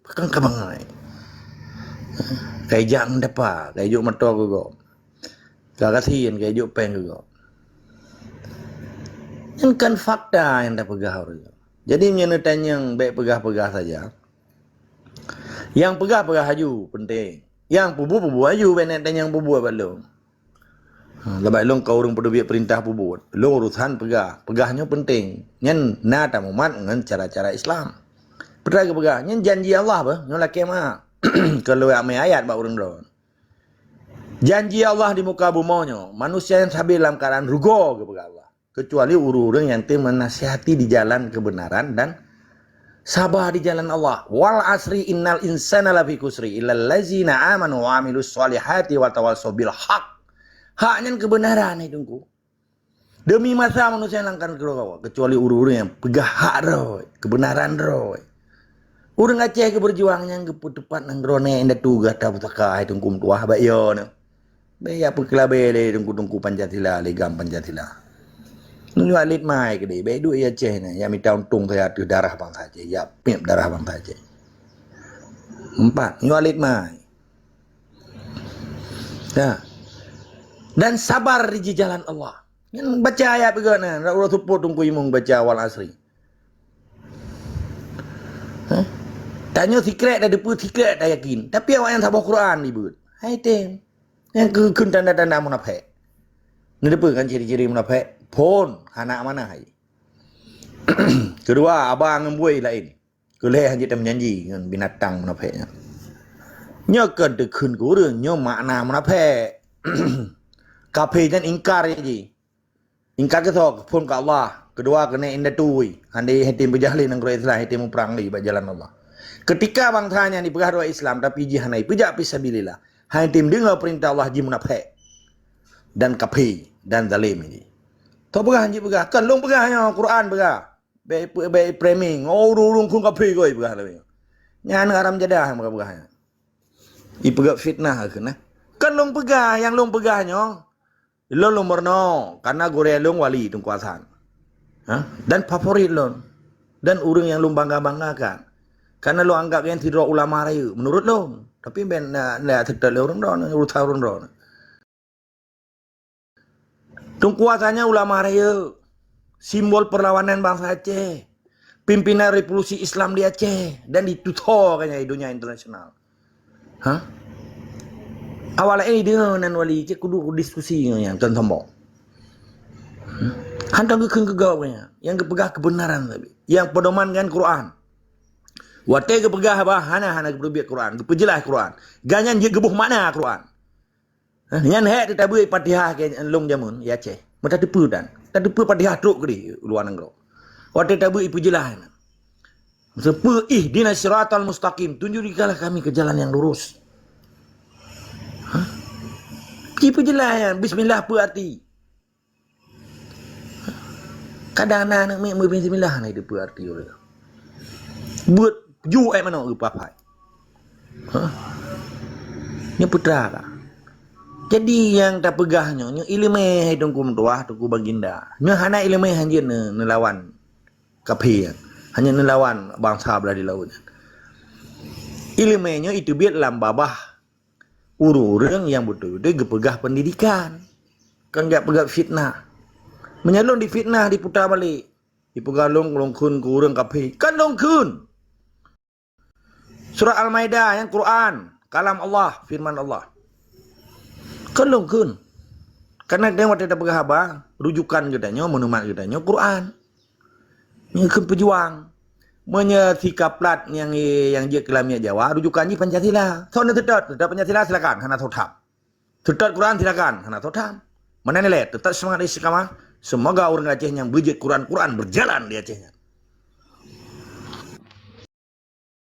Pekan kabangai. Kay jang dapa, kay juk mato ko. Kakasin kay juk peng ko. Yang kan fakta yang dah pegah orang. Jadi menyertai yang baik pegah-pegah saja. Yang pegah-pegah haju penting. Yang pubu-pubu haju benek dan yang pubu balong. Lepas long kau orang perlu biar perintah pubu. Long urusan pegah. Pegahnya penting. Nyen nata mumat dengan cara-cara Islam. Pegah ke pegah. Nyen janji Allah bah. Nyolah kemah. Kalau amai ayat bak orang ron. Janji Allah di muka bumanya. Manusia yang sabar dalam keadaan rugo ke pegah Allah. Kecuali urus-urus yang menasihati di jalan kebenaran dan sabar di jalan Allah. Wal asri innal insana lafi kusri illal ladzina amanu wa amilus solihati wa tawassaw bil haq. Haknya kebenaran itu. Demi masa manusia yang langkan kecuali urus-urus yang pegah hak roy, kebenaran roy. Urang Aceh ke berjuangnya ke tepat nang drone indak tugas ta putaka itu kum tuah ba yo ne. Be ya pekelabe le tungku Pancasila legam Pancasila. Nunjuk alit mai ke dia. Baik duit Aceh ni. Yang minta untung saya ada darah bangsa Aceh. Ya, pip darah bangsa Aceh. 4. Nunjuk alit mai. Nah. Dan sabar di jalan Allah. Yang baca ayat begana. Allah support tunggu imung baca awal asri. Tanya sikret dah depu sikret dah yakin. Tapi awak yang sabar Quran ni buat. Hai tem. Yang ke tanda-tanda munafik. Ni depu kan ciri-ciri munafik. Pon anak mana hai. Kedua abang ngembui lain. Keleh hanya tem janji dengan binatang munafiknya. Nya ke dekun ku urang nya makna munafik. Kafir dan ingkar je. Ingkar ke sok pun ke Allah. Kedua kena indatui. Handai hatim berjahli nang Islam hatim perang li jalan Allah. Ketika bangsanya ni beragama Islam tapi jihanai pejak fisabilillah. Hatim dengar perintah Allah ji munafik dan kafir dan zalim ini. Tahu pegah anjing pegah. Kan long pegahnya Quran pegah. Baik framing. Oh urung kun kapi koi pegah lebih. Nyan ngaram jadah mereka pegahnya. I pegah fitnah ke nah. Kan long pegah yang long pegahnya. Long merno karena gore long wali tung kuasaan. Dan favorit long. Dan urang yang long bangga-banggakan. Karena lo anggap yang tidak ulama raya menurut long. Tapi ben nak tertel orang ron, urut orang ron. Kuasanya ulama raya, simbol perlawanan bangsa Aceh, pimpinan revolusi Islam di Aceh dan ditutorkannya di dunia internasional. Awalnya ini dengan wali Aceh kudu diskusi yang tentang hantam kegawanya, yang kepegah kebenaran tapi, yang pedomankan Quran. Wate kepegah bah hana keperbiak Quran, kepejelas Quran. Ganyan je gebuh mana Quran. Yang hek ditabui Fatihah ke long jamun ya Aceh. Mata depu dan. Tak depu Fatihah truk ke di luar negara. Waktu tabui ipu jelas. Sepe ihdinas siratal mustaqim. Tunjukilah kami ke jalan yang lurus. Ipu jelas ya. Bismillah apa arti? Kadang anak mek bismillah na itu apa arti orang. Buat ju ai mana apa-apa. Ni putra lah. Jadi yang tak pegahnya, yang ilmu hidung kum tuah, tuku baginda. Nya hana ilmu hanya nelawan kafir, hanya nelawan bangsa belah di laut. Ilmunya itu biar lambabah urang yang betul-betul gepegah pendidikan. Kan enggak pegah fitnah. Menyalon di fitnah diputar balik. Dipegalong longkun ku urang kafir. Kan longkun. Surah Al-Maidah yang Quran, kalam Allah, firman Allah. Kelong kun. Karena dia waktu kita berhaba, rujukan katanya, monumen katanya Quran. Yang ke pejuang. Sikap plat yang dia kelamnya Jawa, rujukannya Pancasila. Soalnya tetap Pancasila silakan, hana totam. Tetap Quran silakan, hana totam. Mana nilai? Tetap semangat istiqamah. Semoga orang Aceh yang belajar Quran berjalan di Acehnya.